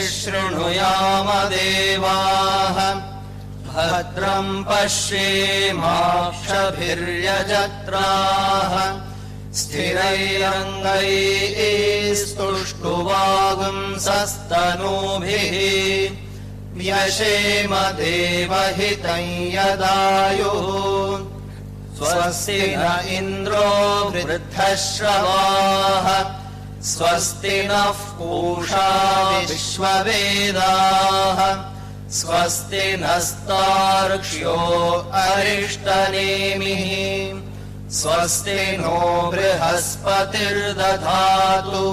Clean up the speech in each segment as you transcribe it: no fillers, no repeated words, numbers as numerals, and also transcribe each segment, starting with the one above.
शृणुयाम देवाः भद्रं पश्येमाक्षभिर्यजत्राः स्थिरैरङ्गैस्तुष्टुवागुंसस्तनूभिः व्यशेम देवहितं यदायुः स्वस्ति न इन्द्रो वृद्धश्रवाः स्वस्ति नः पूषा विश्ववेदाः स्वस्ति नस्तार्क्ष्यो अरिष्टनेमिः स्वस्ति नो बृहस्पतिर्दधातु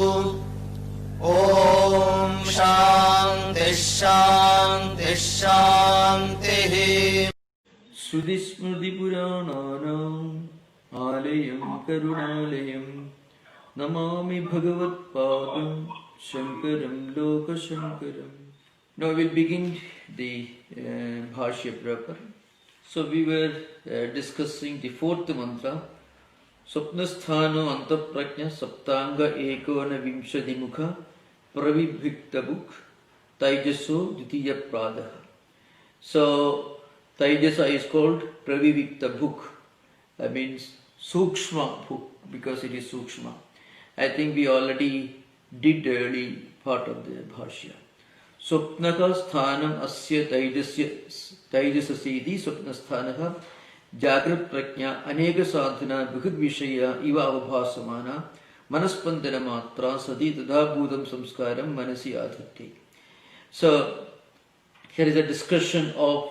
ॐ शान्तिः शान्तिः शान्तिः। श्रुतिस्मृतिपुराणानाम् आलयं करुणालयं नमामि भगवत्पादं शङ्करं लोकशङ्करम्. Now we'll begin the Bhashya proper. So we were discussing the fourth mantra, Swapnasthano Antaprajna Saptanga Ekona Vimshadi Mukha Pravibhikta Bhuk Taijaso Ditiya Pradaha. So Taijasa is called Pravivikta Bhuk. That means Sukshma Bhuk, because it is Sukshma. I think we already did the early part of the Bhashya. Swapnaka sthanam asya taijasasiti swapnasthanaha jagrat prajna aneka sadhana bhagad vishaya iva avabhasamana manaspandana matra sati tadha bhudam samskaram manasi adhatti. So here is a discussion of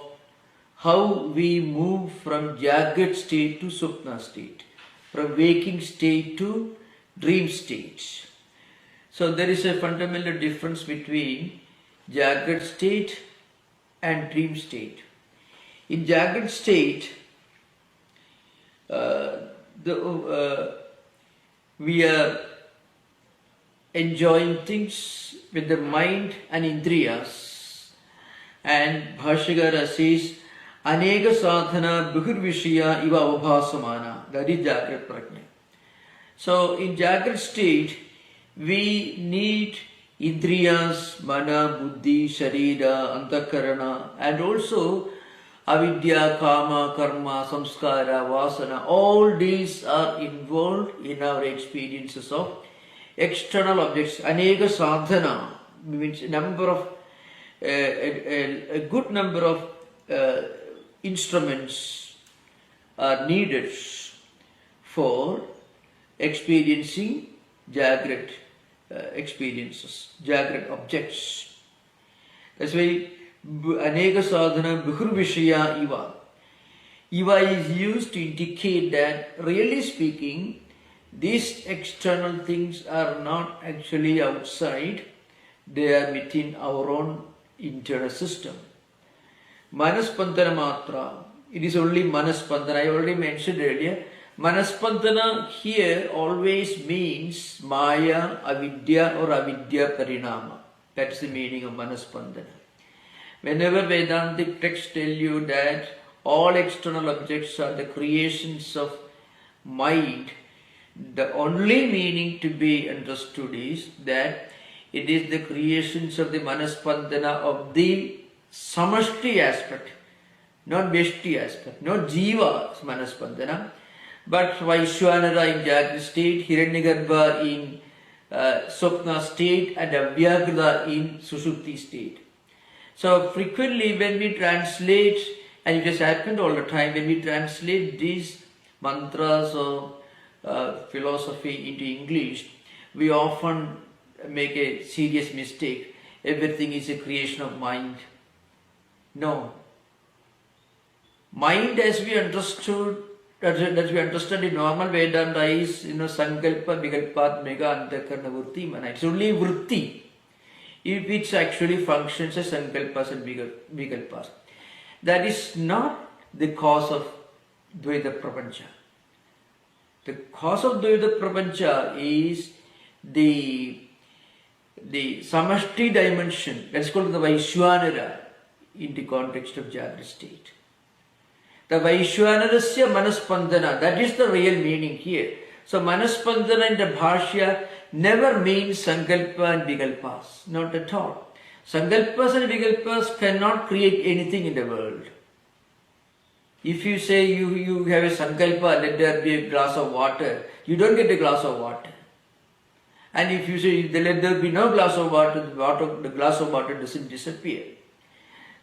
how we move from Jagat state to Swapna state, from waking state to dream state. So there is a fundamental difference between Jagat state and dream state. In Jagat state, we are enjoying things with the mind and indriyas, and Bhashyakara says Aneka sadhana bhirvishya iva avabhasamana. That is Jagrat Prajna. So in Jagrat state, we need Indriyas, Mana, Buddhi, Sharira, Antakarana, and also Avidya, Kama, Karma, Samskara, Vasana. All these are involved in our experiences of external objects. Aneka sadhana means a good number of instruments are needed for experiencing Jagrat experiences, Jagrat objects. That's why Aneka sadhana bhur vishaya iva. Iva is used to indicate that, really speaking, these external things are not actually outside, they are within our own internal system. Manaspandana matra, it is only Manaspandana. I already mentioned earlier, Manaspandana here always means Maya, Avidya or Avidya Parinama. That's the meaning of Manaspandana. Whenever Vedantic texts tell you that all external objects are the creations of mind, the only meaning to be understood is that it is the creations of the Manaspandana of the Samashti aspect, not Veshti aspect, not Jiva Manaspandana, but Vaishwanara in Jagrat state, Hiranyagarbha in Swapna state, and Avyagrha in Sushupti state. So frequently when we translate, and it has happened all the time, when we translate these mantras or philosophy into English, we often make a serious mistake. Everything is a creation of mind. No. Mind as we understood, that we understand in normal Vedanta is, Sankalpa, Vikalpat, Mega, Antakarana, Vritti, Mana. It's only Vritti, which actually functions as Sankalpas and Vikalpas. That is not the cause of Dvaita Prapancha. The cause of Dvaita Prapancha is the Samashti dimension, that's called the Vaishwanara in the context of Jagrat state. The Vaishwanarasya Manaspandana, that is the real meaning here. So Manaspandana in the Bhashya never means Sankalpa and Vikalpas, not at all. Sankalpas and Vikalpas cannot create anything in the world. If you say you have a Sankalpa, let there be a glass of water, you don't get a glass of water. And if you say let there be no glass of water, the glass of water doesn't disappear.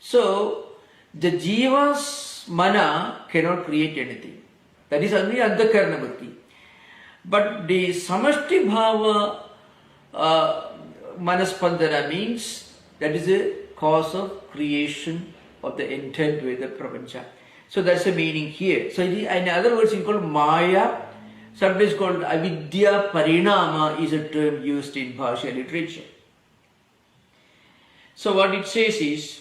So, the Jiva's mana cannot create anything. That is only Antakarana Vritti. But the Samashti Bhava Manaspandana means that is a cause of creation of the entire Veda Prapancha. So that's the meaning here. So it is, in other words, it's called Maya, sometimes called Avidya Parinama is a term used in Bhashya literature. So what it says is,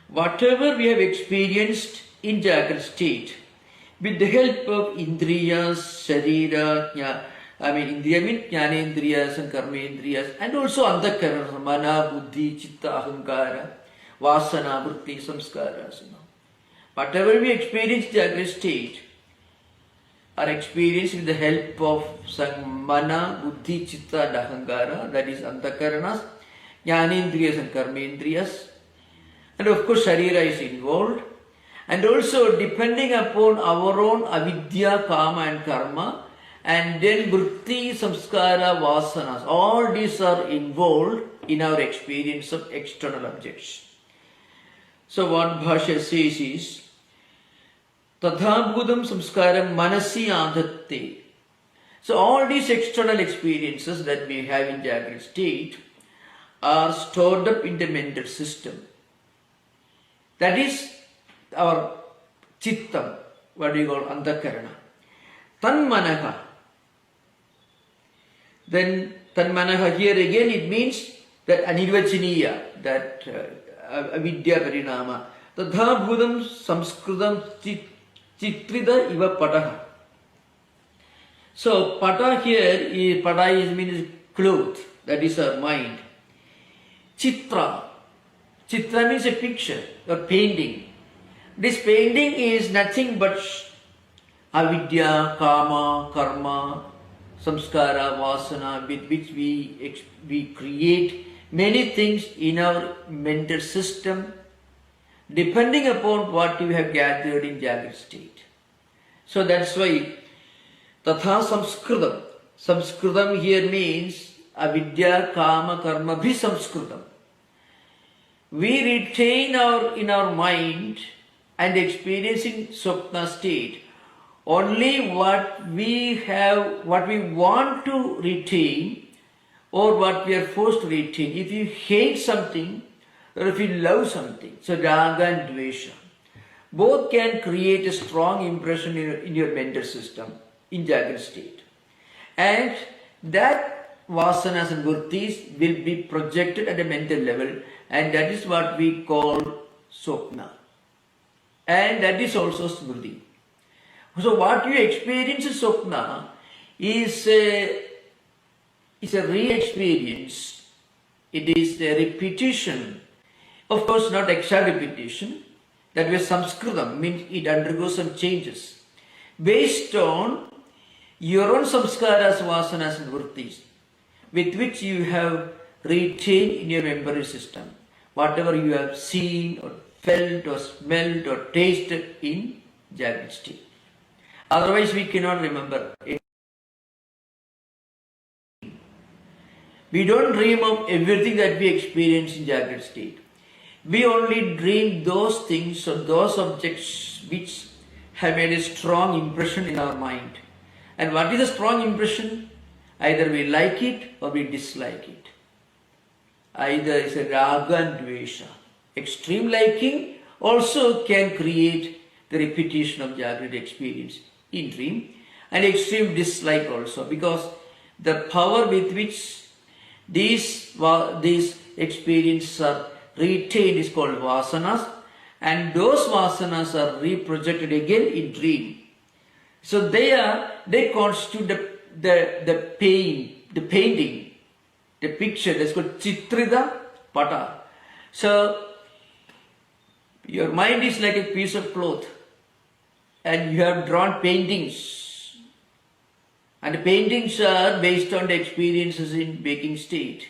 whatever we have experienced in Jagrata state, with the help of Indriyas, Sharira, Indriya means Jnanendriyas and Karmendriyas, and also Antakarana, Mana, Buddhi, Chitta, Ahankara, Vasana, Vritti, Samskaras. Whatever we experience in Jagrata state are experienced with the help of Mana, Buddhi, Chitta, and Ahankara, that is Antakaranas, Jnanendriyas and Karmendriyas, and of course Sharira is involved. And also depending upon our own avidya, kama and karma, and then vritti, samskara, vasanas, all these are involved in our experience of external objects. So what Bhashya says is, Tathabhudam samskaram manasi adhatte. So all these external experiences that we have in Jagrata state are stored up in the mental system. That is our chittam, what we call antakarana. Tanmanaha. Then tanmanaha here again it means that anirvachaniya, that avidya parinama. Tadha bhudam samskrutam chitrida iva pataha. So pata here is pada means cloth, that is our mind. Chitra. Chitra means a picture or painting. This painting is nothing but avidya, kama, karma, samskara, vasana, with which we create many things in our mental system, depending upon what you have gathered in Jagrata state. So that's why tatha samskrutam. Samskrutam here means avidya, kama, karma, bhi samskrutam. We retain in our mind and experiencing Swapna state only what we want to retain or what we are forced to retain. If you hate something or if you love something, so raga and dvesha, both can create a strong impression in your mental system in Jagrata state. And that vasanas and vrittis will be projected at a mental level, and that is what we call Swapna. And that is also smriti. So what you experience in Swapna is a re-experience. It is a repetition. Of course, not exact repetition. That way samskrutam means it undergoes some changes based on your own samskaras, vasanas and vrittis, with which you have retained in your memory system. Whatever you have seen or felt or smelled or tasted in Jagrata state. Otherwise we cannot remember it. We don't dream of everything that we experience in Jagrata state. We only dream those things or those objects which have made a strong impression in our mind. And what is a strong impression? Either we like it or we dislike it. Either it's a raga and dvesha. Extreme liking also can create the repetition of Jagrata experience in dream, and extreme dislike also, because the power with which these experiences are retained is called vasanas, and those vasanas are reprojected again in dream. So they constitute the painting, the picture that's called chitrida pata. So your mind is like a piece of cloth, and you have drawn paintings, and the paintings are based on the experiences in waking state,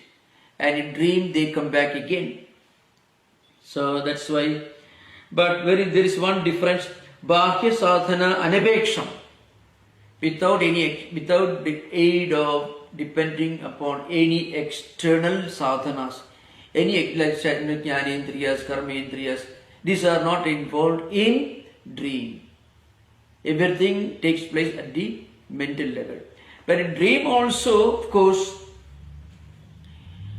and in dream they come back again. So that's why. But there is one difference. Bahya sadhana anapeksham. Without the aid of depending upon any external sadhanas, any like jnanendriyas, karmendriyas, these are not involved in dream. Everything takes place at the mental level. But in dream also, of course,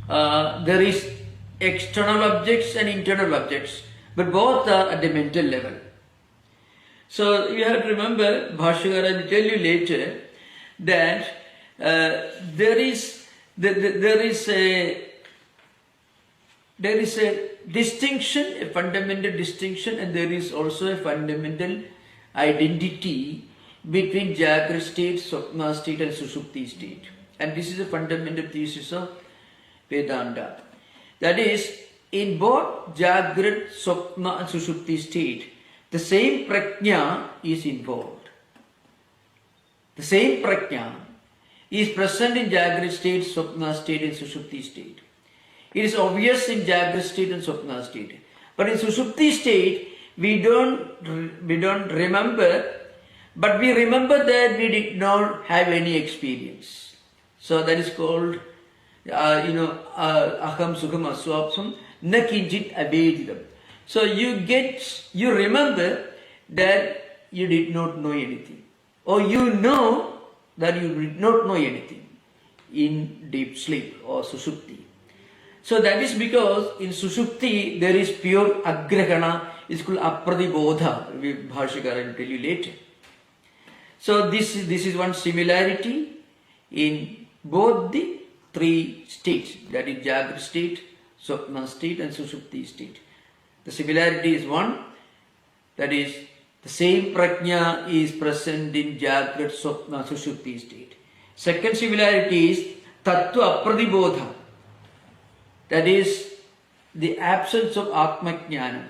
there is external objects and internal objects, but both are at the mental level. So you have to remember, Bhashyakara will tell you later that there is a distinction, a fundamental distinction, and there is also a fundamental identity between Jagrut state, Swapna state, and Sushupti state. And this is a fundamental thesis of Vedanta. That is, in both Jagrut, Swapna, and Sushupti state, the same prajna is involved. The same prajna is present in Jagrut state, Swapna state, and Sushupti state. It is obvious in Jagrut state and Swapna state. But in Sushupti state, we don't remember, but we remember that we did not have any experience. So that is called, aham sukham aswapsam na kinchit abedidam. So you remember that you did not know anything, or you know that you did not know anything in deep sleep or sushupti. So that is because in sushupti there is pure agrahana. It's called apradibodha. Bhashyakara will tell you later. So this is one similarity in both the three states, that is Jagrut state, Swapna state, and Sushupti state. The similarity is one, that is the same prajna is present in Jagrut, Swapna, Sushupti state. Second similarity is tattva apradibodha, that is the absence of atma jnana.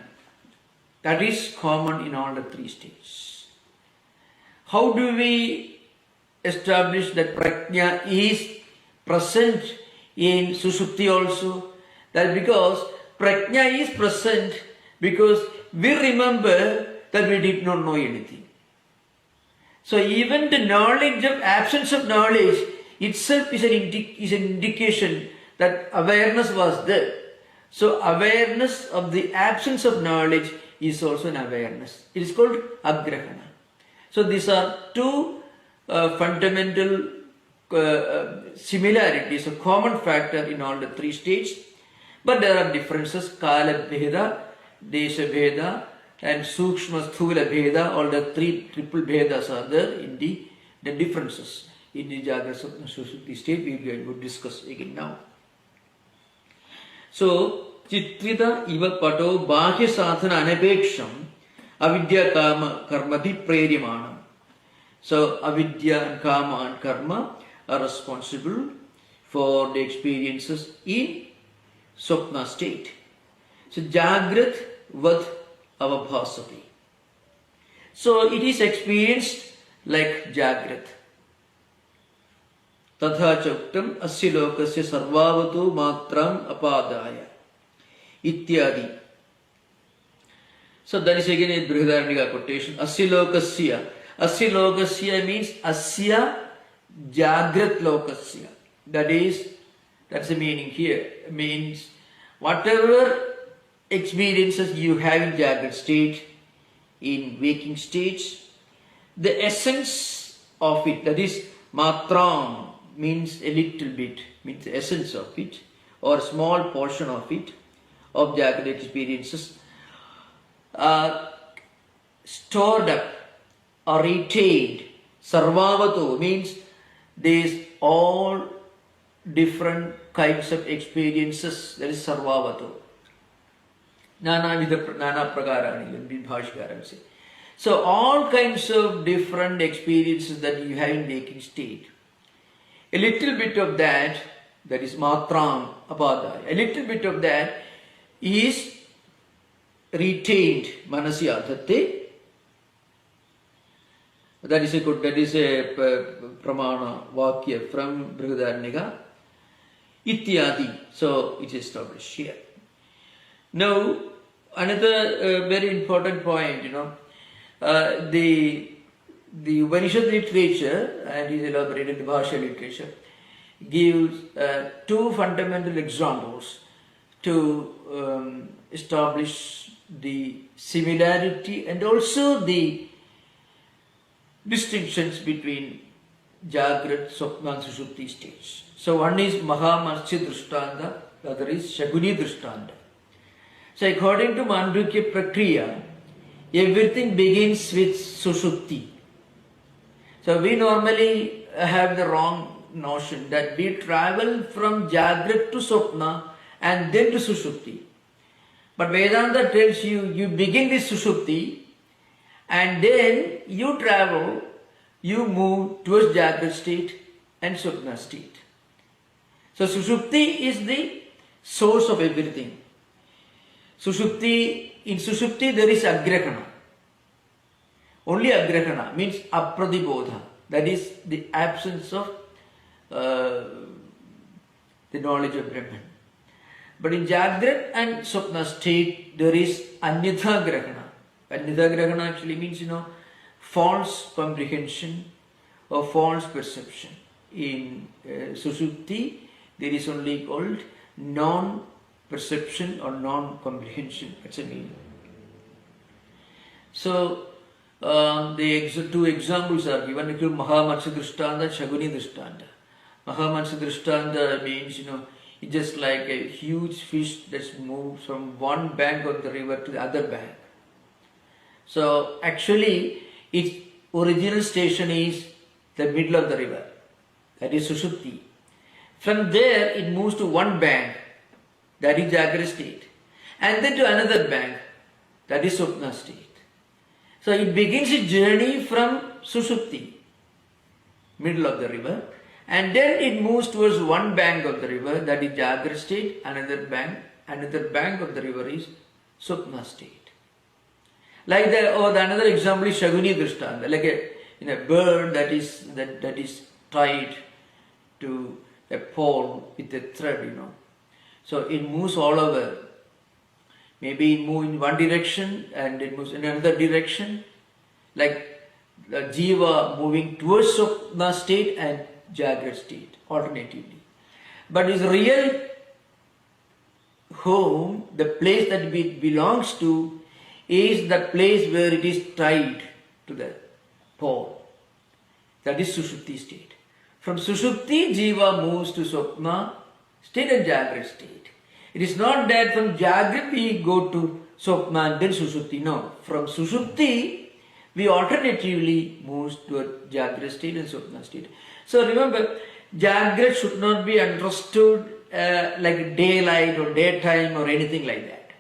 That is common in all the three states. How do we establish that prajna is present in Sushupti also? That because prajna is present because we remember that we did not know anything. So even the knowledge of absence of knowledge itself is an indication that awareness was there. So awareness of the absence of knowledge is also an awareness. It is called agrahana. So these are two fundamental similarities, a common factor in all the three states. But there are differences, kala bheda, desha bheda, and sukshma sthula bheda. All the three triple bhedas are there in the differences in the Jagrut Sushupti state. We will discuss again now. So Chitrita iva pato bahya sadhana anapeksham avidya kama karma vipreryamanam. So avidya and kama and karma are responsible for the experiences in Swapna state. So Jagrut vad avabhasati. So it is experienced like Jagrut. Tatha chaktam asya lokasya sarvavato matram apadaya. Ityadi. So that is again a Brihadaranyaka quotation. Asya lokasya. Asya lokasya means asya Jagrut lokasya. That's the meaning here. It means whatever experiences you have in Jagrut state, in waking states, the essence of it, that is matram, means a little bit, means the essence of it, or a small portion of it, of Jagrut experiences, are stored up or retained. Sarvavato means these all different kinds of experiences, that is sarvavato. Nana prakarani, Bhashyakara say. So all kinds of different experiences that you have in waking state. A little bit of that is matram apadaya. A little bit of that is retained manasi ardhate. That is a pramana vakya from Brihadaranyaka. Ityadi. So it is established here. Now another very important point, the Upanishad literature and is elaborated Bhashya literature gives two fundamental examples to establish the similarity and also the distinctions between Jagrat, Swapna and Sushupti states. So one is Mahamatsya Drishtanta, the other is Shaguni Drishtanta. So according to Mandukya Prakriya, everything begins with Sushupti. So we normally have the wrong notion that we travel from Jagrat to Swapna and then to Sushupti. But Vedanta tells you, you begin with Sushupti and then you travel, you move towards Jagrat state and Swapna state. So Sushupti is the source of everything. In Sushupti there is Agrahana. Only Agrahana means Apradibodha. That is the absence of the knowledge of Brahman. But in Jagrat and Swapna state there is Anyatha Grahana. Anyatha Grahana actually means false comprehension or false perception. In Sushupti there is only called non-perception or non-comprehension. That's a meaning. So the two examples are given. Mahamatsya Drishtanta, Shaguni Drishtanta. Mahamatsya Drishtanta means it's just like a huge fish that's moved from one bank of the river to the other bank. So actually its original station is the middle of the river. That is Sushupti. From there it moves to one bank, that is Jagrat state, and then to another bank, that is Swapna state. So it begins its journey from Sushupti, middle of the river, and then it moves towards one bank of the river, that is Jagrat state, another bank of the river is Swapna state. Like another example is Shaguni Drishtanta, like a bird that is tied to a pole with a thread, So it moves all over. Maybe it moves in one direction and it moves in another direction, like the Jiva moving towards Swapna state and Jagrat state, alternatively. But its real home, the place that it belongs to, is the place where it is tied to the pole. That is Sushupti state. From Sushupti, Jiva moves to Swapna state and Jagrat state. It is not that from Jagrat we go to Swapna and then Sushupti. No. From Sushupti, we alternatively move to Jagrat state and Swapna state. So remember, Jagrat should not be understood like daylight or daytime or anything like that.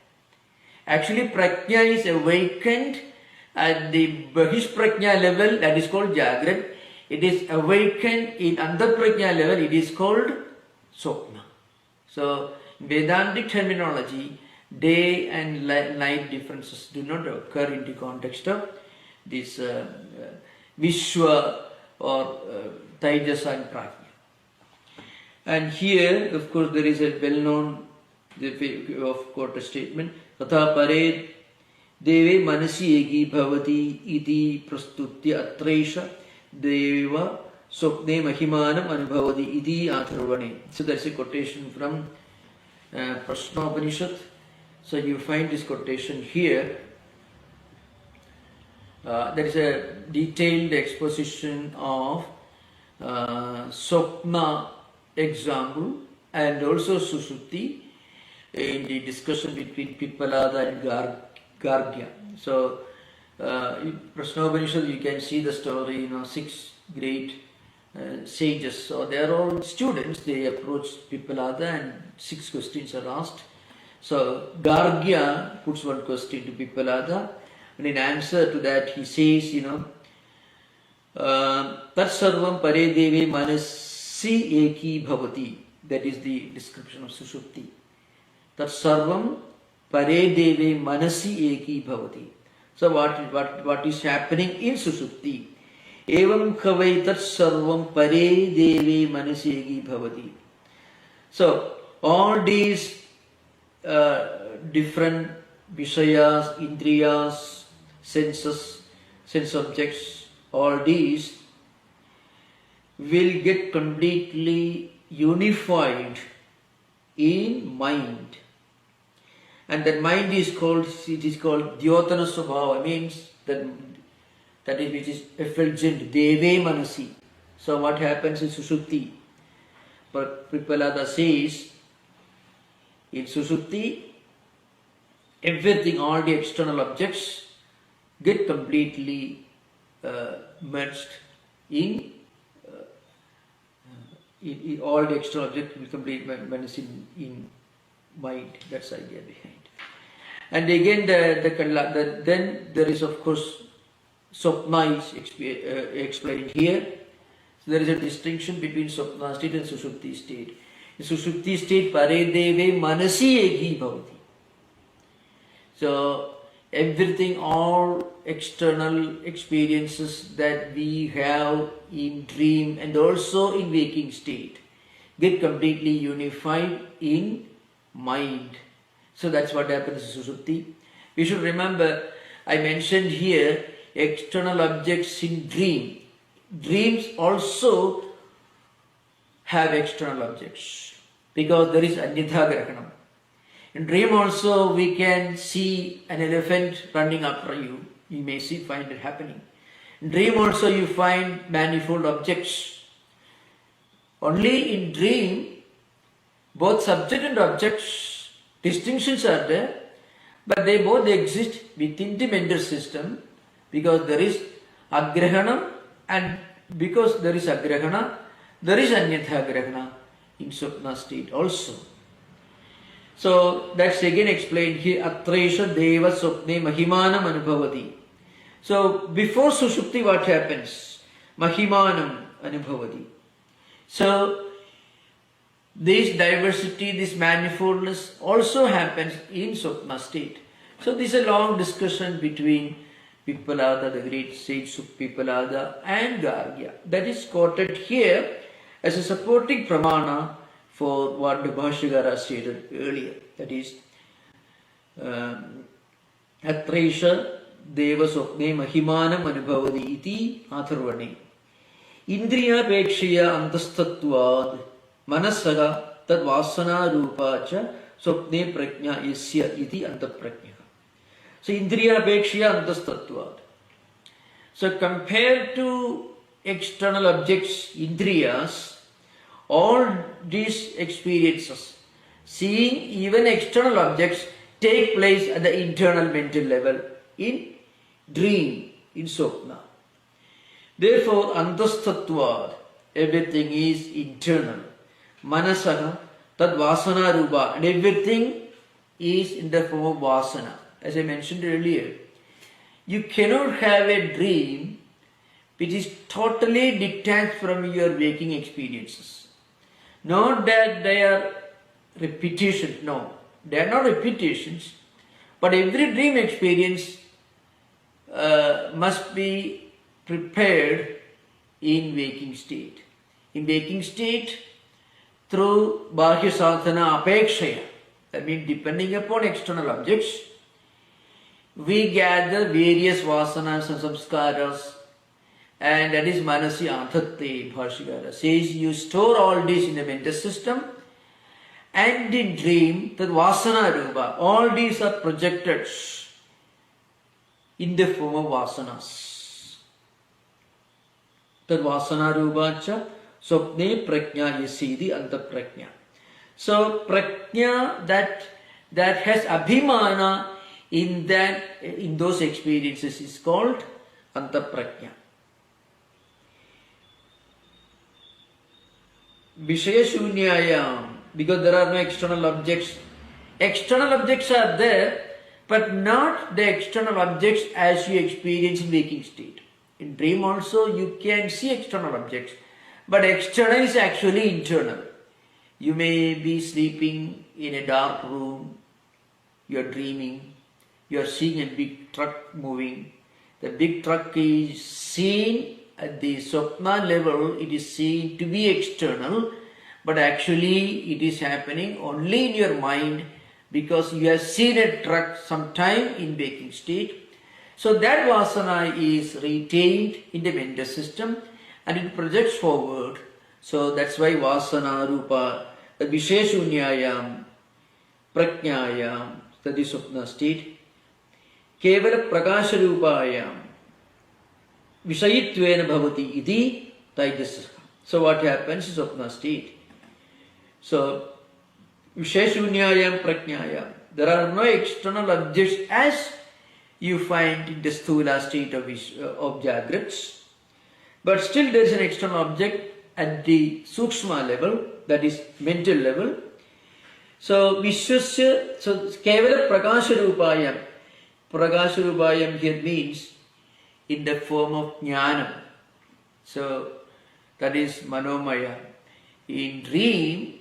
Actually, Prajna is awakened at the Bahish Prajna level, that is called Jagrat. It is awakened in Antarprajna level, it is called Swapna. So, in Vedantic terminology, day and night differences do not occur in the context of this Vishwa or Taijasa and Prajna. And here, of course, there is a well-known of quote statement, Tatha Pared Deve Manasi Egi Bhavati Iti Prastutya Atresha Deva Swapne Mahimanam Anubhavati Iti Atharvane. So that's a quotation from Prashnopanishad. So you find this quotation here. There is a detailed exposition of Swapna example and also Sushupti in the discussion between Pippalada and Gargya. So in Prashnopanishad you can see the story, 6 great sages. So they are all students, they approach Pippalada and 6 questions are asked. So Gargya puts one question to Pippalada, and in answer to that he says, Tat sarvam pare deve manasi eki bhavati. That is the description of Sushupti. Tat sarvam pare deve manasi eki bhavati. So what is happening in Sushupti? Evam khavai tat sarvam pare deve manasi eki bhavati. So all these different Vishayas, Indriyas, senses, sense objects, all these will get completely unified in mind. And that mind is called, it is called Dyotana Swabhava, means that is which is effulgent, Deve Manasi. So what happens in Sushupti? Pripalada says, in Sushupti, everything, all the external objects get completely merged in all the external objects will completely merged in mind. That's the idea behind. And again, then there is of course Swapna is explained here. So there is a distinction between Swapna state and Sushupti state. In Sushupti state, Pare Deve Manasi Ekhi Bhavati. So everything, all external experiences that we have in dream and also in waking state get completely unified in mind. So that's what happens in Sushupti. We should remember, I mentioned here, external objects in dream. Dreams also have external objects because there is Anyatha Grahanam. In dream also we can see an elephant running after you. You may find it happening. In dream also you find manifold objects. Only in dream, both subject and objects, distinctions are there, but they both exist within the mental system because there is Agrahanam, and because there is Agrahana, there is Anyatha Grahana in Swapna state also. So that's again explained here. Atraisha Deva Swapne Mahimanam Anubhavati. So before Sushupti what happens? Mahimanam Anubhavati. So this diversity, this manifoldness also happens in Swapna state. So this is a long discussion between Pipalada, the great sage Pipalada, and Gargya. That is quoted here as a supporting pramana for what the Bhashyakara stated earlier. That is, Atraisha Deva Swapne Mahimanam Anubhavati iti Atharvane. Indriya Pekshaya Antastatvad Manasaga Tad Vasana Rupa cha Swapne Prajna Yasya iti Antaprajna. So Indriya Pekshaya Antastatvad. So compared to external objects, Indriyas, all these experiences, seeing even external objects, take place at the internal mental level in dream, in Swapna. Therefore, Antastatvad, everything is internal. Manasaha, Tad Vasana Rupa, and everything is in the form of Vasana. As I mentioned earlier, you cannot have a dream which is totally detached from your waking experiences. Not that they are repetitions, no, they are not repetitions, but every dream experience must be prepared in waking state. In waking state, through Bahya Sadhana Apekshaya, that means depending upon external objects, we gather various vasanas and samskaras, and that is Manasi Antatte. Bhashyakara says you store all this in the mental system, and in dream, that Vasana Rupa, all these are projected in the form of vasanas. Tad Vasana Rupa cha Swapne Prajna Yasidi Antaprajna. So Prajna that has Abhimana in those experiences is called Antaprajna. Vishaya Shunyayam, because there are no external objects. External objects are there, but not the external objects as you experience in waking state. In dream also you can see external objects, but external is actually internal. You may be sleeping in a dark room, you are dreaming, you are seeing a big truck moving. The big truck is seen at the Swapna level, it is seen to be external, but actually it is happening only in your mind because you have seen a truck sometime in waking state. So that vasana is retained in the mental system and it projects forward. So that's why vasana rupa, the visheshunyayam, prajnayam, that is Swapna state, kevala prakasha rupayam, vishayitvena bhavati iti taijasah. So what happens is Swapna state. So visheshunyayam, prajnayam, there are no external objects as you find in the sthula state of Jagrats, but still there is an external object at the sukshma level, that is mental level. So vishwasya, so kevala prakasha rupayam. Prakasha rupayam here means in the form of jnanam. So that is manomaya. In dream,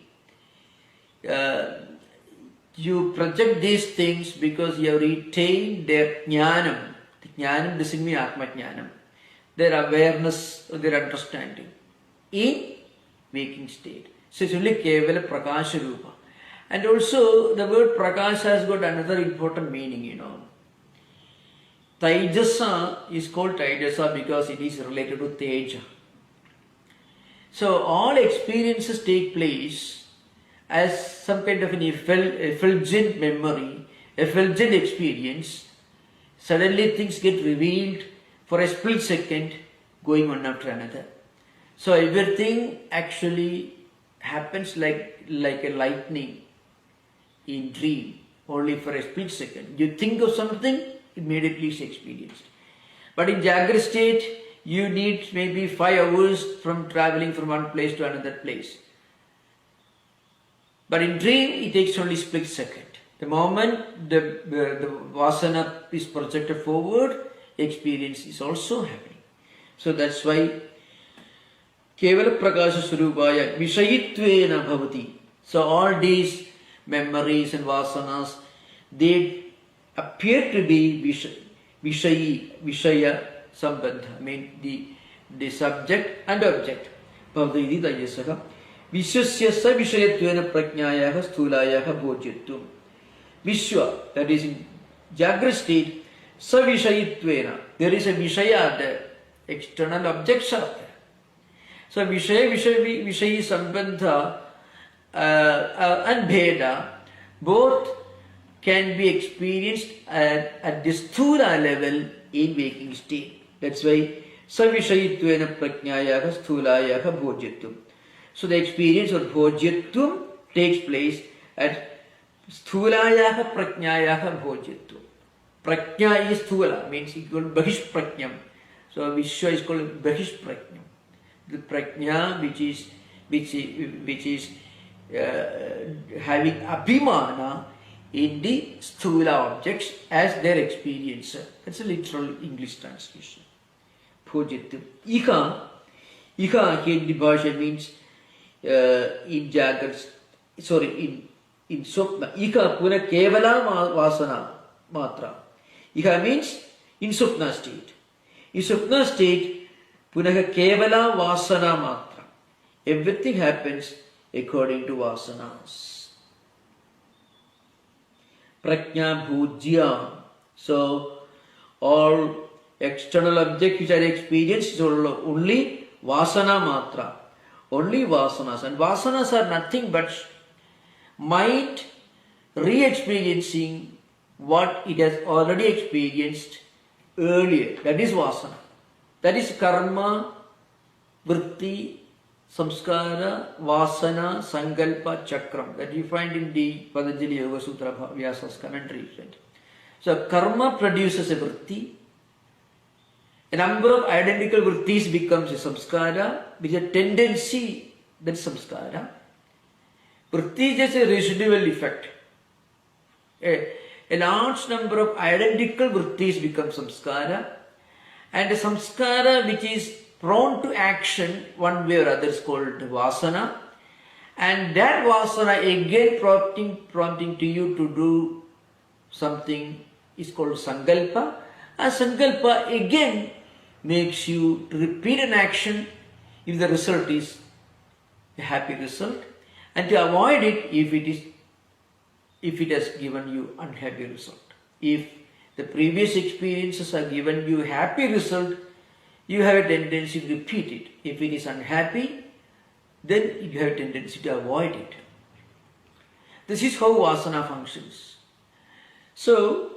you project these things because you have retained their jnanam. Jnanam doesn't mean atma jnanam. Their awareness or their understanding in waking state. So it's only kevala prakasha rupa. And also the word prakasha has got another important meaning, you know. Taijasa is called Taijasa because it is related to Teja. So all experiences take place as some kind of an effulgent memory, effulgent experience. Suddenly things get revealed for a split second, going one after another. So everything actually happens like a lightning in dream, only for a split second. You think of something, immediately is experienced. But in Jagrut state, you need maybe 5 hours from traveling from one place to another place. But in dream, it takes only split second. The moment the vasana is projected forward, experience is also happening. So that's why kevala prakasha surupaya vishayitvena bhavati. So all these memories and vasanas, they appear to be vishaya sambandha. I mean the subject and object. Bhavati iti tajasaha. Vishwasya sa vishayatvena prajnayaha sthulayaha bhojyatvam. Vishwa, that is in Jagrut state, sa vishayitvena. There is a vishaya there. External objects are there. So vishayi sambandha and bheda, both can be experienced at the sthula level in waking state. That's why savishayitvena prajnayaha sthulayaha bhojyatvam. So the experience of bhojyatvam takes place at sthulayaha prajnayaha bhojyatvam. Prajna is sthula, means it's called bahish prajnam. So Vishwa is called bahish prajnam. The prajna which is having abhimana in the sthula objects as their experiencer. That's a literal English translation. Bhojyatvam. Iha here in the Bhasha means in Jagrut, in Swapna. Iha puna kevala vasana matra. Iha means in Swapna state. In Swapna state, punaha kevala vasana matra. Everything happens according to vasanas. Prajna bhujya. So all external objects which are experienced is only vasana matra. Only vasanas. And vasanas are nothing but mind re-experiencing what it has already experienced earlier. That is vasana. That is karma, vritti, samskara, vasana, sankalpa, chakram. That you find in the Patanjali Yoga Sutra Vyasa's commentary. Right? So karma produces a vritti. A number of identical vrittis becomes a samskara, which is a tendency, that's samskara. Vritti is just a residual effect. A large number of identical vrittis become samskara, and a samskara which is prone to action one way or other is called vasana, and that vasana again prompting to you to do something is called sankalpa, and sankalpa again makes you to repeat an action if the result is a happy result, and to avoid it if it is if it has given you unhappy result. If the previous experiences are given you happy result, you have a tendency to repeat it. If it is unhappy, then you have a tendency to avoid it. This is how vasana functions. So,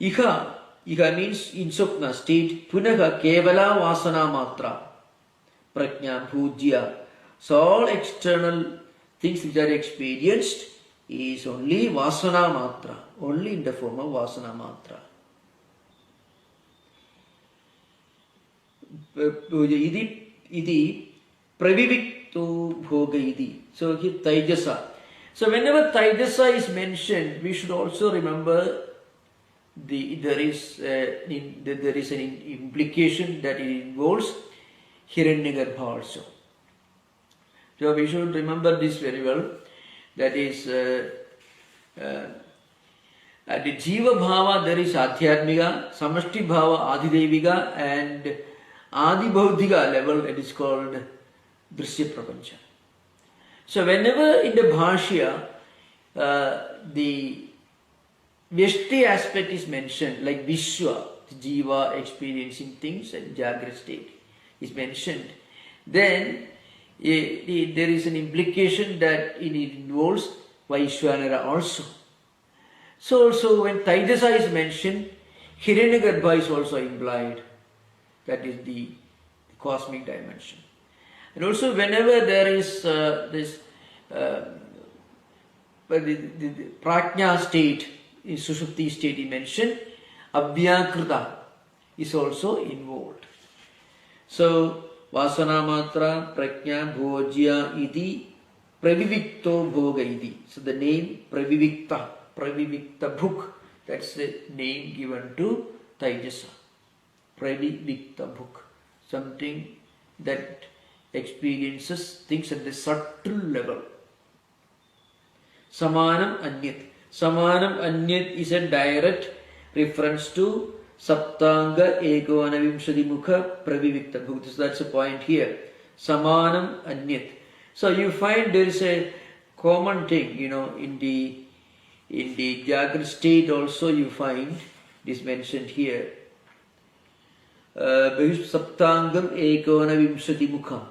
iha means in swapna state, punaha kevala vasana matra, prajna, bhujya. So all external things which are experienced is only vasana matra, only in the form of vasana matra. Iti pravivikto bhoga iti. So here taijasa. So whenever taijasa is mentioned, we should also remember there is an implication that it involves Hiranyagarbha also. So we should remember this very well. That is, at the Jiva Bhava there is Adhyatmika, Samashti Bhava Adhidevika, and Adibhaudhika level it is called Drishya Prapancha. So whenever in the Bhashya the Vyashti aspect is mentioned, like Vishwa, Jiva experiencing things and Jagrat state is mentioned, then there is an implication that it involves Vaishwanara also. So also when Taijasa is mentioned, Hiranyagarbha is also implied. That is the cosmic dimension. And also whenever there is the Prajna state, in Sushupti state he mentioned, Abhyakrita is also involved. So Vasana matra, prajna, bhojya, iti, pravivikto bhoga iti. So the name pravivikta bhuk, that's the name given to Taijasa. Pravivikta bhuk, something that experiences things at the subtle level. Samanam anyat. Samanam anyat is a direct reference to Saptanga Ekonavimshati Mukha Pravivikta Bhukta. So that's a point here. Samanam Anyat. So you find there is a common thing, in the Jagrat state also you find this mentioned here. Saptangam Ekonavimshati Mukha.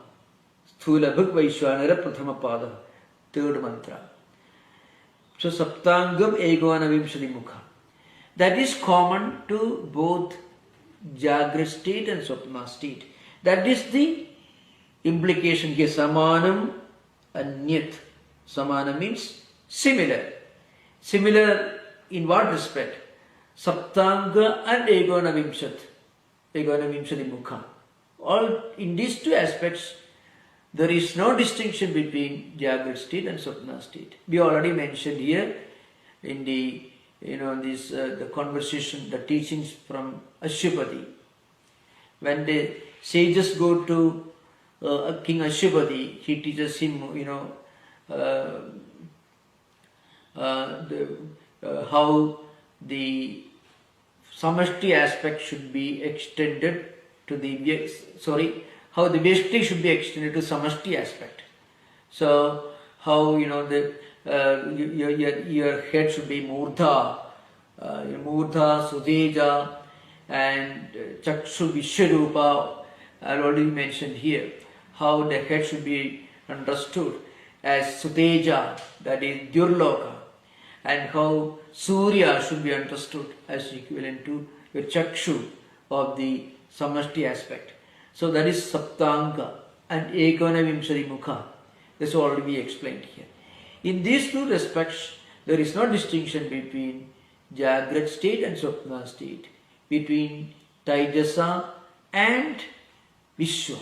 Sthula Bhuk Vaishwanara Prathama Pada. Third mantra. So Saptangam Ekonavimshati Mukha. That is common to both Jagrat state and Swapna state. That is the implication here. Samanam Anyat. Samana means similar. Similar in what respect? Saptanga and Ekonavimshati Mukha. All in these two aspects, there is no distinction between Jagrat state and Swapna state. We already mentioned here in the the conversation, the teachings from Ashwapati. When the sages go to King Ashwapati, he teaches him, how the Samashti aspect should be extended to how the Vyashti should be extended to Samashti aspect. So how your head should be Murdha, Suteja, and Chakshu Vishwarupa. I already mentioned here how the head should be understood as Suteja, that is Durloka, and how Surya should be understood as equivalent to your Chakshu of the Samashti aspect. So that is Saptanga and Ekonavimshati Mukha. This already we explained here. In these two respects, there is no distinction between Jagrat state and Swapna state, between Taijasa and Vishwa.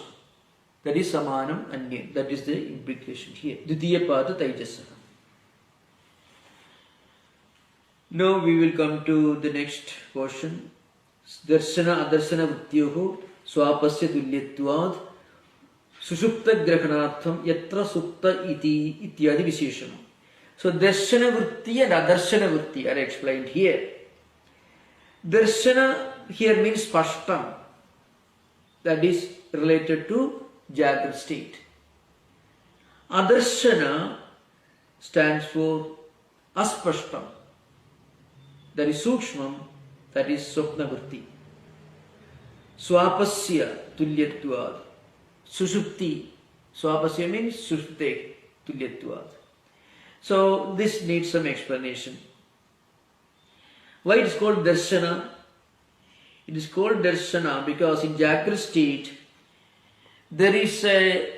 That is Samanam Anyat. That is the implication here. Dvitiya Pada Taijasa. Now we will come to the next portion. Darshana Adarsana Vrityoho Swapasya Tulyatvad Sushupta Grahanartham Yatra Supta Iti Ityadi Visheshana. So Darshana Vritti and Adarshana Vritti are explained here. Darshana here means Spashtam, that is related to Jagrat state. Adarshana stands for aspashtam, that is sukshmam, that is swapna vritti. Swapasya tulyatvad, sushupti, swapasya means sushupte tulyatvad. So this needs some explanation. Why it is called darshana? It is called darshana because in Jagrut state there is a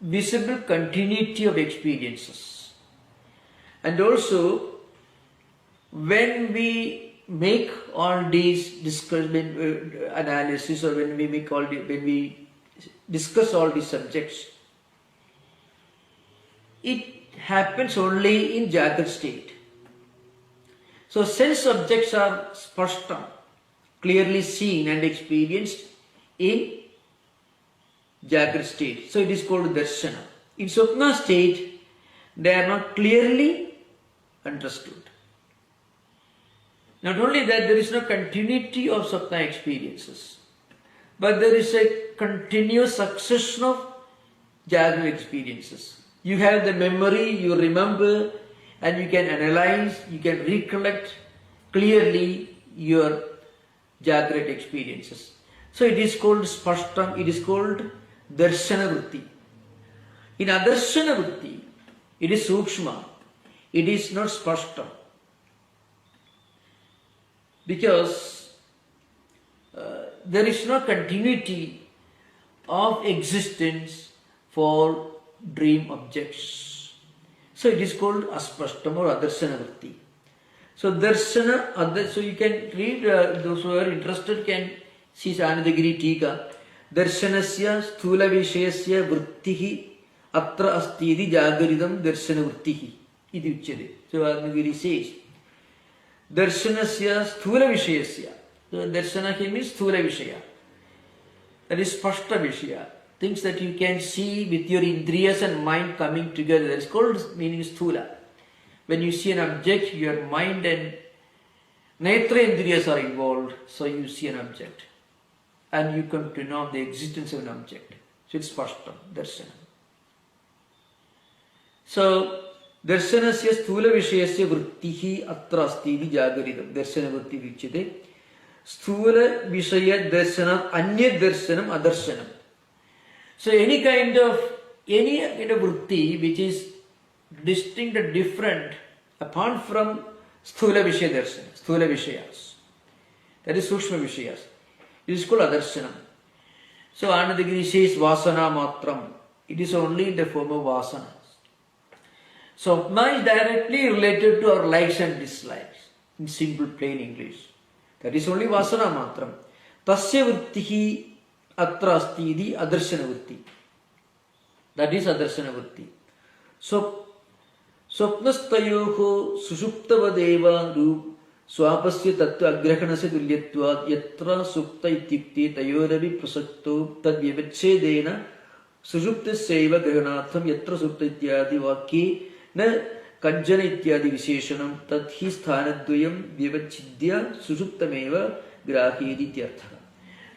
visible continuity of experiences. And also when we make all these analysis, or when we discuss all these subjects, it happens only in Jagrut state. So sense objects are spashta, clearly seen and experienced in Jagrut state. So it is called darshana. In Swapna state, they are not clearly understood. Not only that, there is no continuity of Swapna experiences, but there is a continuous succession of Jagrut experiences. You have the memory, you remember, and you can analyze, you can recollect clearly your Jagrut experiences. So it is called spashtam, it is called darshana vritti. In adarshana vritti, it is sukshma, it is not spashtam. Because there is no continuity of existence for dream objects. So it is called aspashtam or adarshana vritti. So darshana, so you can read, those who are interested can see Anandagiri Tika. Darshanasya sthula vishayasya vrittihi atra astidi jagaridam darshana vrittihi. Iti uchyate. So Anandagiri says, Darshanasya sthula vishayasya. So darshana here means sthula vishaya. That is spashta vishaya. Things that you can see with your indriyas and mind coming together. That is called meaning sthula. When you see an object, your mind and netra indriyas are involved, so you see an object. And you come to know the existence of an object. So it's spashta, darshana. So, darshanasya sthula vishayasya vrittihi atra astidi jagaridam. Darshana vritti vichyate. Sthula vishaya darshanam anya darshanam adarshanam. So any kind of vritti which is distinct and different apart from sthula vishaya darshana, sthula vishayas, that is sukshma vishayas, it is called adarsanam. So Anandagiri says vasana matram, it is only in the form of vasanas. So Swapna is directly related to our likes and dislikes in simple plain English. That is only vasana matram. Tasya vrittihi atra astidi adarshana vritti. That is adarshana vritti. So स्वप्नस्तयोः सुषुप्तवदेव स्वापस्य तत्व अग्रहणस्य तुल्यत्वात् यत्र सुप्त इत्युक्ते तयोरपि प्रसक्तो तद्व्यवच्छेदेन सुषुप्तस्यैव ग्रहणार्थं यत्र सुप्त इत्यादि वाक्ये न कज्जन इत्यादि विशेषणं तद्धि स्थानद्वयं व्यवच्छिद्य सुषुप्तमेव ग्राह्येति इत्यर्थः.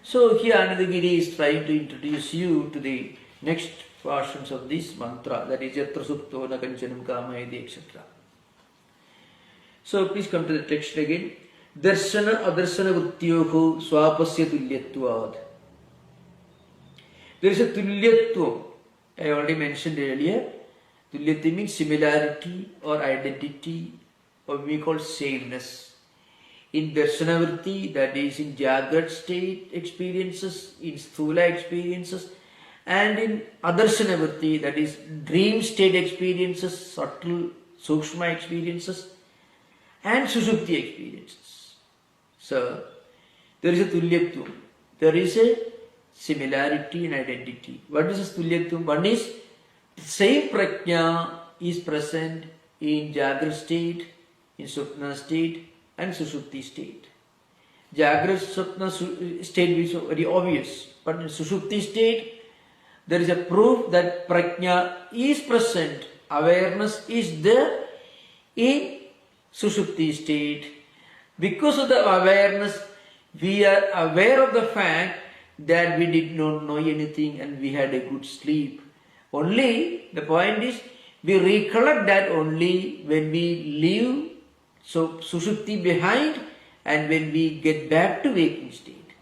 So here Anandagiri is trying to introduce you to the next portions of this mantra, that is yatra supto na kanchanam kamayati, etc. So please come to the text again. Darshana adarshana vrittiyoho swapasya tulyatvad. There is a tulyatvam. I already mentioned earlier. Tulyatvam means similarity or identity, or we call sameness. In darshana vritti, that is in Jagrut state experiences, in sthula experiences, and in adarshana vritti, that is dream state experiences, subtle sukshma experiences, and sushupti experiences. So there is a tulyatvam, there is a similarity and identity. What is this tulyatvam? One is the same prajna is present in Jagrut state, in Swapna state, and Sushupti state. Jagrut Swapna state is very obvious, but in Sushupti state there is a proof that prajna is present, awareness is there in Sushupti state. Because of the awareness, we are aware of the fact that we did not know anything and we had a good sleep. Only the point is, we recollect that only when we leave Sushupti behind and when we get back to waking state.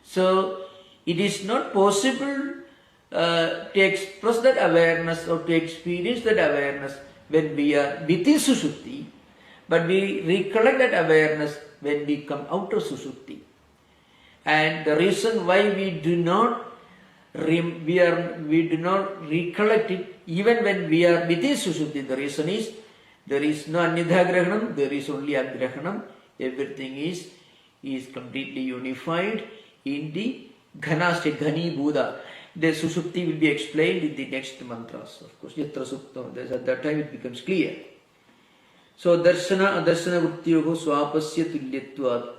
So it is not possible to express that awareness or to experience that awareness when we are within Sushupti, but we recollect that awareness when we come out of Sushupti. And the reason why we do not recollect it even when we are within Sushupti, the reason is there is no Anyudha Grahanam, there is only Agrahanam. Everything is completely unified in the Ghana state, Ghani Buddha. The Sushupti will be explained in the next mantras, of course. Yatra Sukta, at that time it becomes clear. So, Darshana Adarshana Vrittiyoho Swapasya Tulyatvad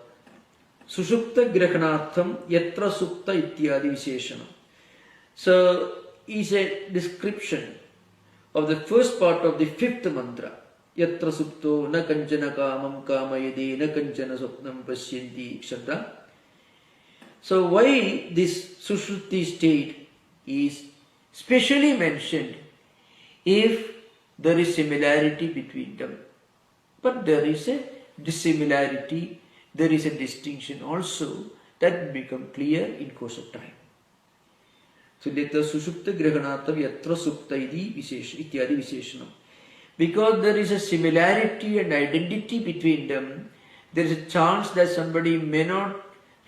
Sushupta Grahanartham Yatra Sukta Ityadi Visheshana. So, is a description of the first part of the fifth mantra. Yatra Sukto Na Kanchana Kamam Kamayade Na Kanchana Swapnam Pasyanti, etc. So, why this Sushupti state is specially mentioned if there is similarity between them. But there is a dissimilarity, there is a distinction also that will become clear in course of time. So, Yatra Sushupta Grahanartham Yatra Sukta Ityadi Visheshanam. Because there is a similarity and identity between them, there is a chance that somebody may not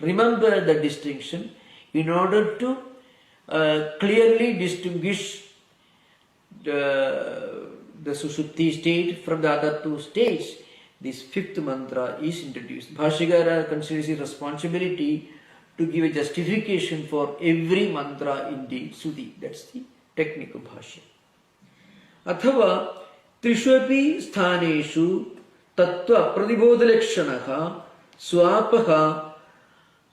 remember the distinction. In order to clearly distinguish the Sushupti state from the other two states, this fifth mantra is introduced. Bhashyakara considers his responsibility to give a justification for every mantra in the Sudhi. That's the technical bhashya. Athava Trishwapi Sthaneshu Tattva Pradibodhalakshanaha Swapaha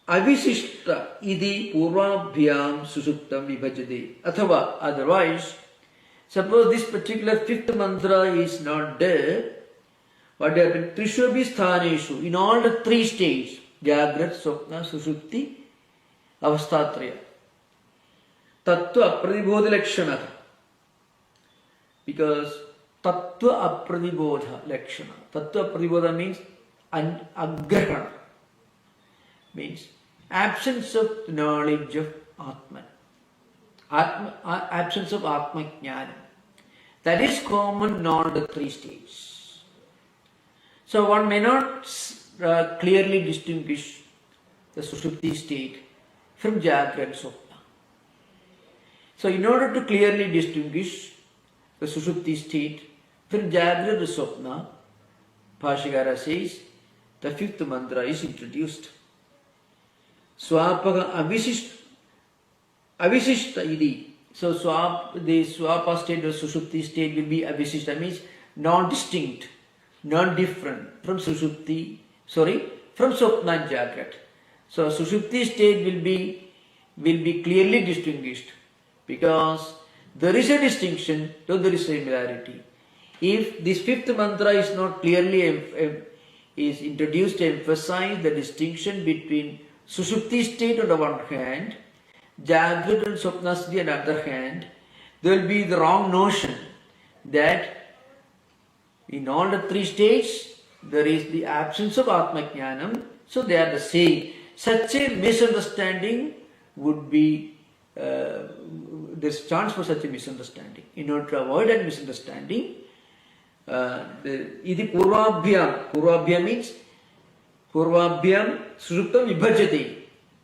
Avisishta Idi Purvabhyam Susuptam Vibhajade. Athava, otherwise, suppose this particular fifth mantra is not there, what happens? Trishwapi Sthaneshu, in all the three states, Jagrat, Swapna, Sushupti, Avastatraya. Tattva Pradibodha because Tattva Apradibodha Lakshana. Tattva Apradibodha means Agrahana. Means absence of knowledge of Atman. Absence of Atma Jnana. That is common in all the three states. So one may not clearly distinguish the Sushupti state from Jagra and Swapna. So in order to clearly distinguish the Sushupti state from Jagra and Swapna, Bhashyakara says the fifth mantra is introduced. Swapaha Avisishta Idi. So the Swapa state or Sushupti state will be Avisishta, means non-distinct, non-different from Sushupti, from Swapna and Jagrat. So Sushupti state will be clearly distinguished because there is a distinction, though there is similarity. If this fifth mantra is not clearly is introduced to emphasize the distinction between Sushupti state on the one hand, Jagrat and Swapna state on the other hand, there will be the wrong notion that in all the three states there is the absence of Atma Jnanam, so they are the same. Such a misunderstanding would be, there's chance for such a misunderstanding. In order to avoid that misunderstanding, Idi Purvabhyam means Purvabhyam Sushuptam Vibhajate.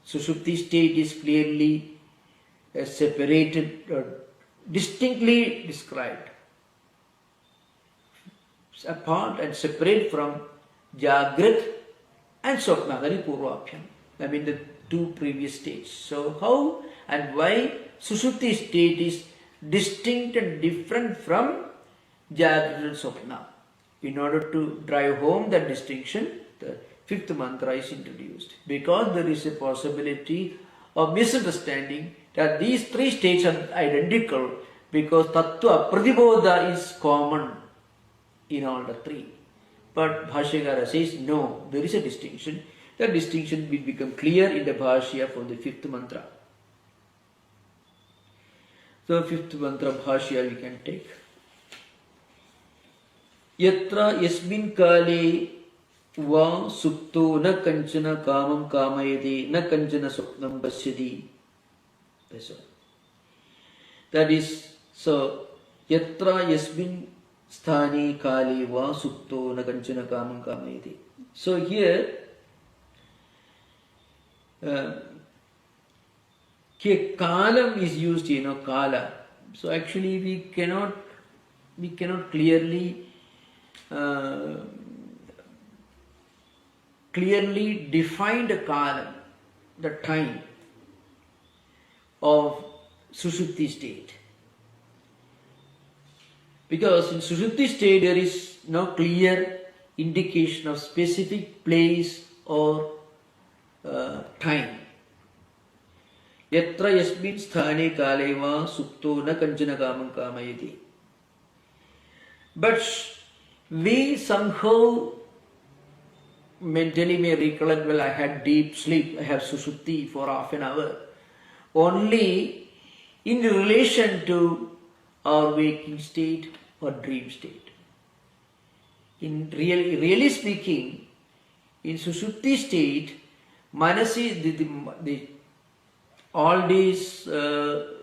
Sushupti state is clearly separated, distinctly described, apart and separate from Jagrat and Swapna, that is Purvabhyam. I mean the two previous states. So how and why Sushupti state is distinct and different from Jagrat and Swapna? In order to drive home that distinction, the fifth mantra is introduced. Because there is a possibility of misunderstanding that these three states are identical because Tattva Pradibodha is common in all the three. But Bhashyakara says no, there is a distinction. That distinction will become clear in the Bhashya for the fifth mantra. So fifth mantra Bhashya we can take. Yatra yasmin kale va supto na kanchana kamam kamayade na kanchana swapnam pasyadi. That's all. That is, so, yatra yasmin sthani kale va supto na kanchana kamam kamayade. So here, here kalam is used, kala. So actually we cannot clearly define the kalam, the time of Sushupti state. Because in Sushupti state there is no clear indication of specific place or time. Yatra yasmin sthane kaleva supto na kanchana kamam kamayati. But we somehow mentally may recollect, well, I had deep sleep, I have Sushupti for half an hour. Only in relation to our waking state or dream state. In really speaking, in Sushupti state, Manasi, all these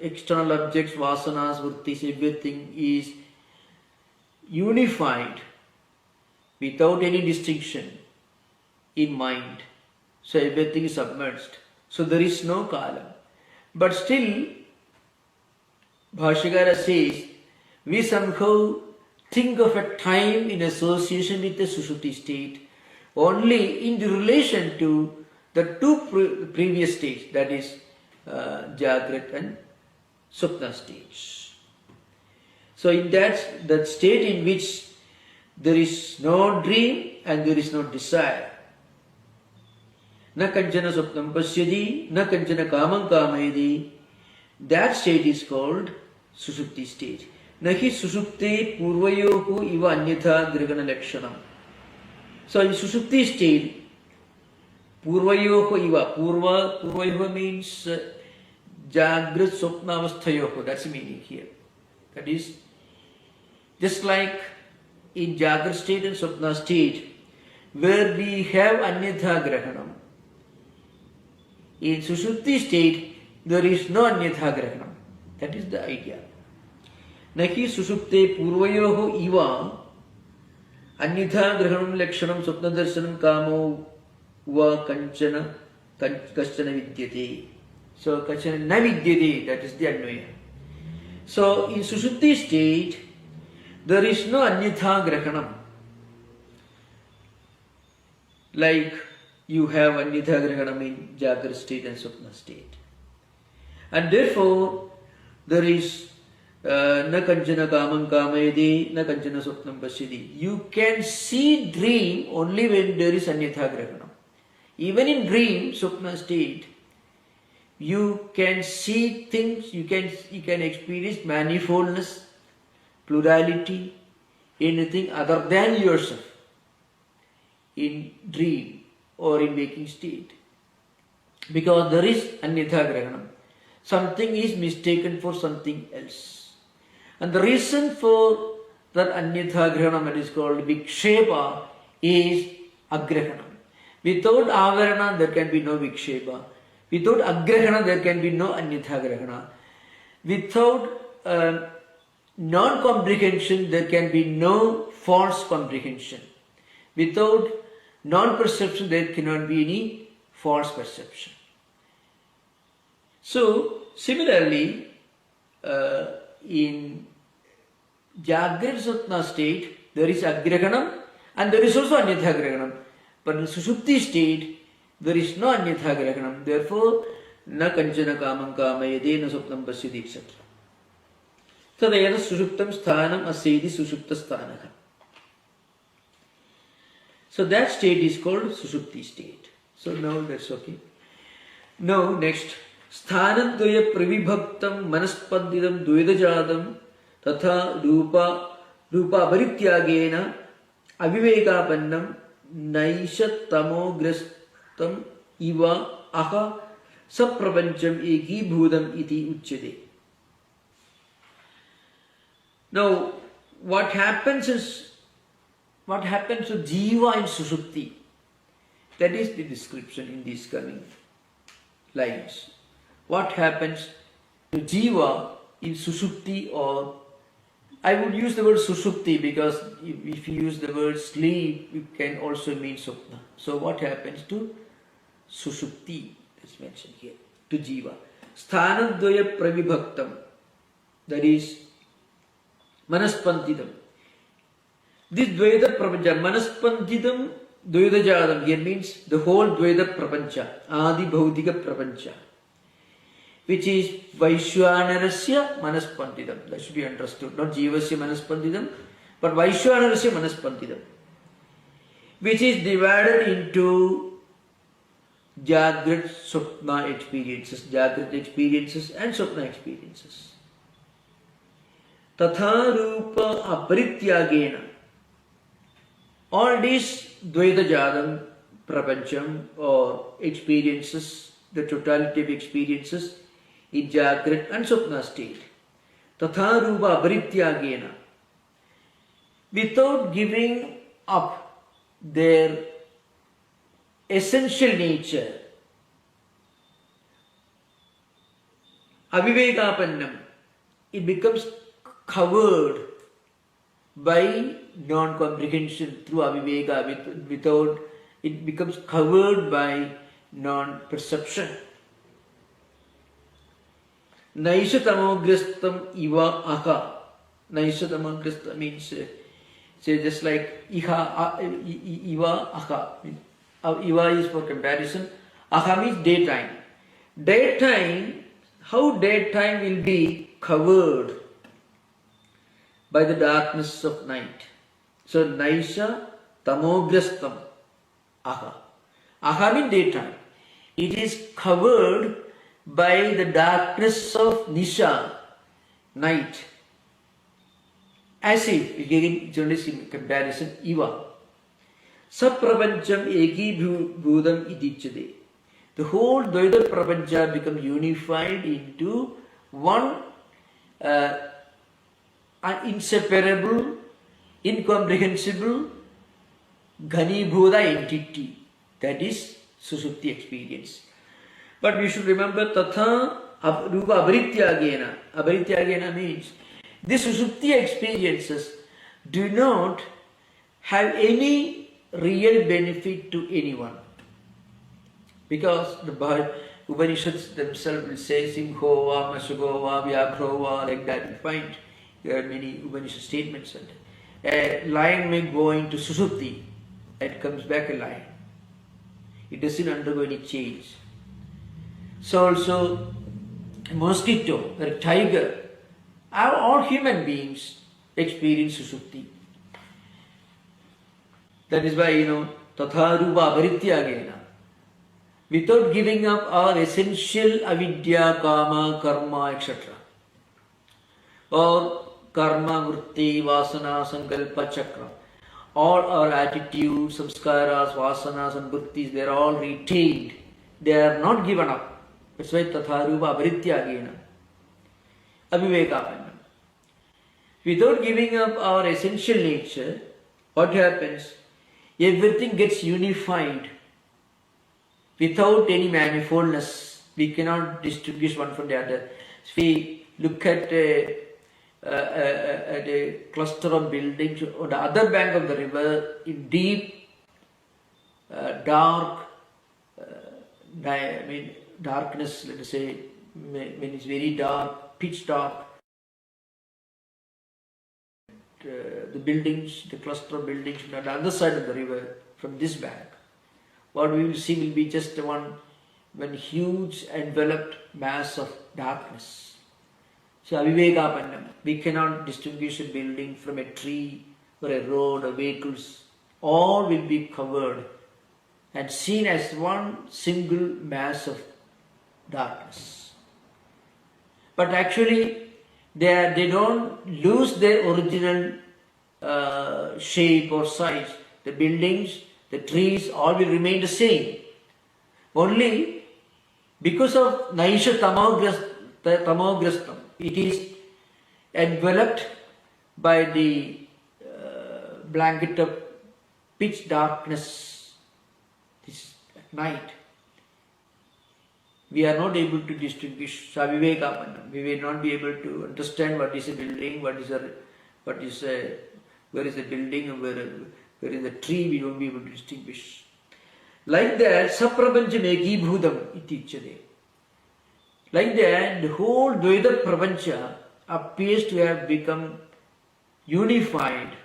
external objects, vasanas, vrittis, everything is unified without any distinction in mind. So everything is submerged. So there is no kala. But still, Bhashyakara says, we somehow think of a time in association with the Sushupti state only in relation to the two previous states, that is Jagrat and Supna states. So in that state in which there is no dream and there is no desire, na kanchana swapnam pasyadi, na kanchana kamam kamayadi, that state is called Sushupti state. Nahi Sushupte purvayohu iva anyatha grihana lakshanam. So in Sushupti state, purvayohu iva, purvayohu means Jagrat swapnavasthayohu, that's the meaning here. That is, just like in Jagrat state and Swapna state, where we have anyatha grahanam, in Sushupti state, there is no anyatha grahanam. That is the idea. Nahi Sushupte purvayoho iva anyatha grahanam lakshanam swapna darshanam kamo va kanchana vidyate. So kanchana na vidyate, that is the Anvaya. So in Sushupti state, there is no anyatha grahanam. Like you have anyatha grahanam in Jagrat state and Swapna state. And therefore, there is na kanchana kamam kamayade, na kanchana swapnam pasyadi. You can see dream only when there is anyatha grahanam. Even in dream, Swapna state, you can see things, you can experience manifoldness, plurality, anything other than yourself in dream or in waking state. Because there is anyatha grahanam. Something is mistaken for something else. And the reason for that anyatha grahanam, that is called vikshepa, is agrahanam. Without avarana, there can be no vikshepa. Without agrahana, there can be no anyatha grahana. Without non-comprehension, there can be no false comprehension. Without non-perception, there cannot be any false perception. So, similarly, in Jagrat Swapna state, there is agrahanam and there is also anyatha grahanam. But in Sushupti state, there is no anyatha grahanam. Therefore, na kanchana kamam kamayade na swapnam pasyati, etc. Tadayana sushuptam sthanam asyedi sushupta sthanaka. So that state is called Sushupti state. So now that's okay. Now next, sthanam dvaya pravibhaktam manaspadidam dvedajadam tatha rupa aparityagena avivekapannam naishatamograstam iva aha saprapancham ekibhudam iti uchyate. Now, what happens is what happens to Jiva in Sushupti. That is the description in these coming lines. What happens to Jiva in Sushupti, or I would use the word Sushupti because if you use the word sleep, it can also mean Swapna. So what happens to Sushupti, that's mentioned here, to Jiva. Sthanadvaya pravibhaktam, that is Manaspandidam. This Dvaita Prapancha, Manaspandidam Dvaita Jadam here means the whole Dvaita Prapancha, Adi Bhaudika Prapancha, which is Vaishwanarasya Manaspandidam. That should be understood. Not Jivasya Manaspandidam, but Vaishwanarasya Manaspandidam, which is divided into Jagrat Swapna experiences, Jagrat experiences and Swapna experiences. Tatha Rupa Aparityagena. All these Dvaita Jadam Prapancham or experiences, the totality of experiences in Jagrat and Swapna state. Tatha Rupa Aparityagena. Without giving up their essential nature, Avivekapannam, it becomes covered by non-comprehension through aviveka, without it becomes covered by non-perception. Naishatamograstam iva aha. Naishatamograstam means say just like iha iva aha. Iva is for comparison. Aha means daytime. Daytime, how daytime will be covered by the darkness of night. So Naisha Tamograstam Aha. Aha means daytime. It is covered by the darkness of Nisha, night. As if, again, journalist in comparison, Iva. Saprapancham eki bhudam idichade. The whole Dvaita Prapancha becomes unified into one inseparable, incomprehensible, Ghanibhuta entity. That is Sushupti experience. But we should remember Tatha Rupa Abharityagena. Abharityagena means these Sushupti experiences do not have any real benefit to anyone. Because the Upanishads themselves will say Simhova, Masugova, Vyagrova, like that. We find there are many Upanishad statements. A lion may go into Sushupti and comes back a lion. It doesn't undergo any change. So also a mosquito or a tiger, all human beings experience Sushupti. That is why, Tatha Rupa Abharityagena. Without giving up our essential avidya, kama, karma, etc. Or karma, vritti, vasana, sankalpa, chakra. All our attitudes, samskaras, vasanas and vrittis, they are all retained. They are not given up. That's why Tatha Rupa Abharityagena. Avivekapannam. Without giving up our essential nature, what happens? Everything gets unified. Without any manifoldness, we cannot distinguish one from the other. If we look at a cluster of buildings on the other bank of the river, in deep, dark, darkness, let us say, when it's very dark, pitch dark, the buildings, the cluster of buildings on the other side of the river from this bank, what we will see will be just one huge enveloped mass of darkness. So Avivekapannam, we cannot distinguish a building from a tree or a road or vehicles. All will be covered and seen as one single mass of darkness. But actually they don't lose their original shape or size. The buildings, the trees, all will remain the same. Only because of Naisha Tamograstam, it is enveloped by the blanket of pitch darkness, this at night, we are not able to distinguish Savivekapanam. We will not be able to understand what is a building, where is the building and where is the tree, we won't be able to distinguish. Like that, Saprapancham Ekibhudam iti uchyate. Like that, the whole Dvaita Prapancha appears to have become unified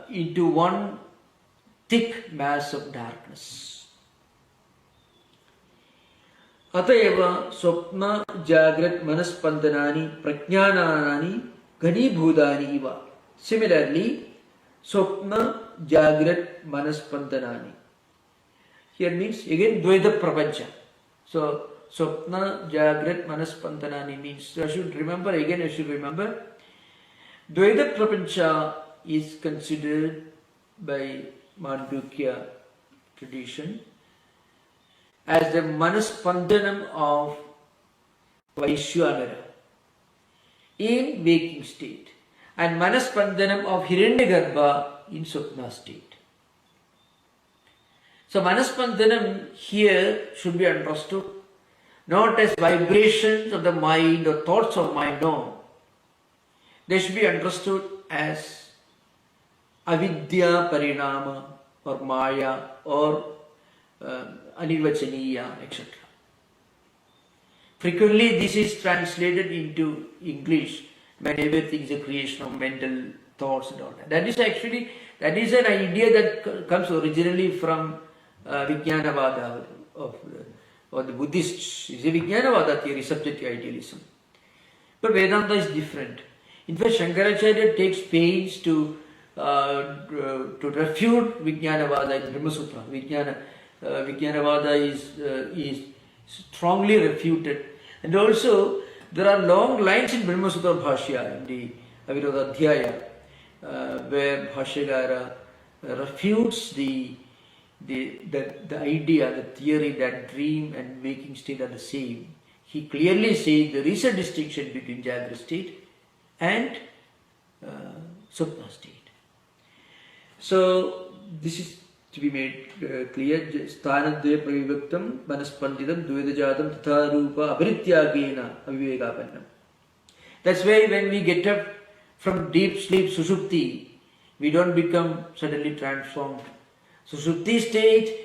into one thick mass of darkness. Atayeva Swapna Jagrat Manaspandanani Prajnanani Ghanibhudani Iva. Similarly, Swapna Jagrat Manaspandanani. Here means again Dvaita Prapancha. So Swapna Jagrat Manaspandanani means, I should remember, Dvaita Prapancha is considered by Mandukya tradition as the Manaspandanam of Vaishwanara in waking state and Manaspandanam of Hiranyagarbha in Swapna state. So Manaspandanam here should be understood not as vibrations of the mind or thoughts of mind, no. They should be understood as avidya parinama or maya or anirvachaniya, etc. Frequently this is translated into English when everything is a creation of mental thoughts and all that. That is an idea that comes originally from Vijnanavada or the Buddhists. It's a Vijnanavada theory, subjective idealism. But Vedanta is different. In fact, Shankaracharya takes pains to refute Vijnanavada in Brahma Sutra. Vijnanavada is strongly refuted. And also, there are long lines in Brahma Sutra Bhashya, in the Aviroda Adhyaya, where Bhashyagara refutes the idea, the theory that dream and waking state are the same. He clearly says there is a distinction between Jagra state and Swapna state. So this is to be made clear. Sthanadvaya pravivaktam manaspandidam dvedajatam tatha rupa abhrityagena avivekapannam. That's why when we get up from deep sleep sushupti, we don't become suddenly transformed. Sushupti state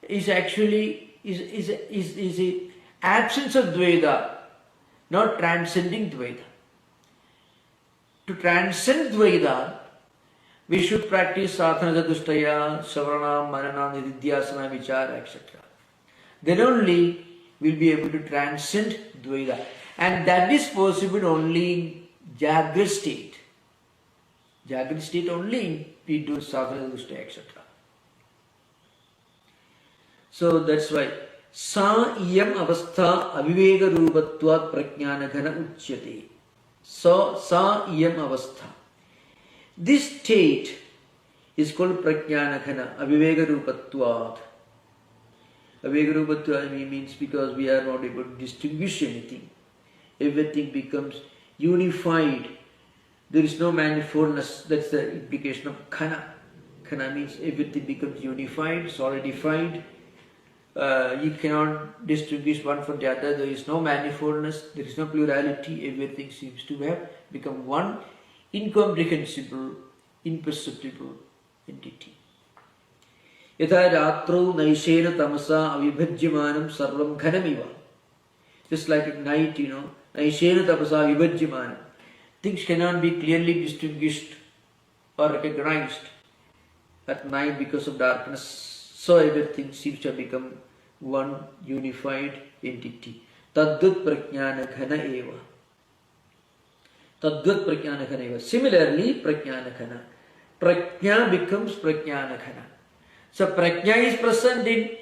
is actually is a absence of Dvaita, not transcending Dvaita. To transcend Dvaita, we should practice sadhana chatushtaya, savarana, manana, nididhyasana, vichara, etc. Then only we'll be able to transcend Dvaita. And that is possible only in Jagra state. Jagra state only we do sadhana chatushtaya, etc. So that's why sa iyam avastha avivega rupatvat prajnanaghana uchyate. So sa iyam avastha. This state is called prajnanaghana, avivega rupatvat. Avivega rupatvat means because we are not able to distinguish anything. Everything becomes unified. There is no manifoldness. That's the implication of khana. Khana means everything becomes unified, solidified. You cannot distinguish one from the other. There is no manifoldness, there is no plurality. Everything seems to have become one incomprehensible, imperceptible entity. Yatha ratro naishena tamasa avibhajyamanam sarvam ghanamiva. Just like at night, naishena tamasa avibhajyamanam. Things cannot be clearly distinguished or recognized at night because of darkness. So everything seems to have become one unified entity. Tadvat prajnanaghana eva. Tadvat prajnanaghana eva. Similarly, prajnanaghana. Prajna becomes prajnanaghana. So prajna is present in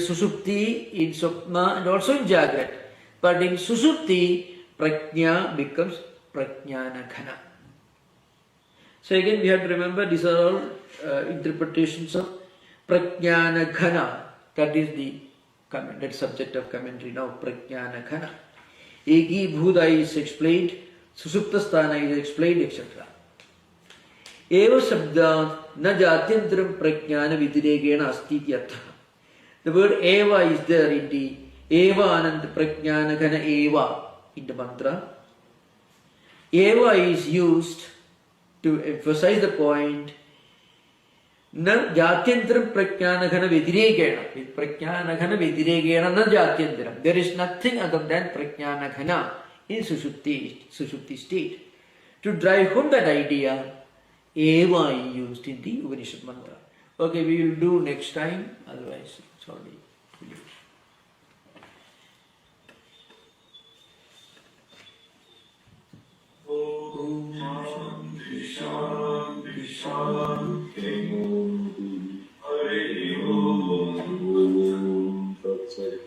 Sushupti, in Swapna, and also in Jagrat. But in Sushupti, prajna becomes prajnanaghana. So again, we have to remember these are all interpretations of prajnanaghana. That is the comment, that subject of commentary now, prajnanaghana. Eki bhuda is explained, susupta sthana is explained, etc. Eva Shabdat na Jatyantram Praඥāna Vidiregena Asti Ityartha. The word Eva is there in the Eva Ananta Praඥāna Ghana Eva in the mantra. Eva is used to emphasize the point. Na Jatyantram Praඥāna Ghana Vidiregena. With Praඥāna Ghana Vidiregena na Jatyantram. There is nothing other than Praඥāna Ghana in Sushupti state. To drive home that idea, Eva is used in the Upanishad mantra. Okay, we will do next time, otherwise it's already finished. Shanti, Shanti, Hare Om, Tat Sat.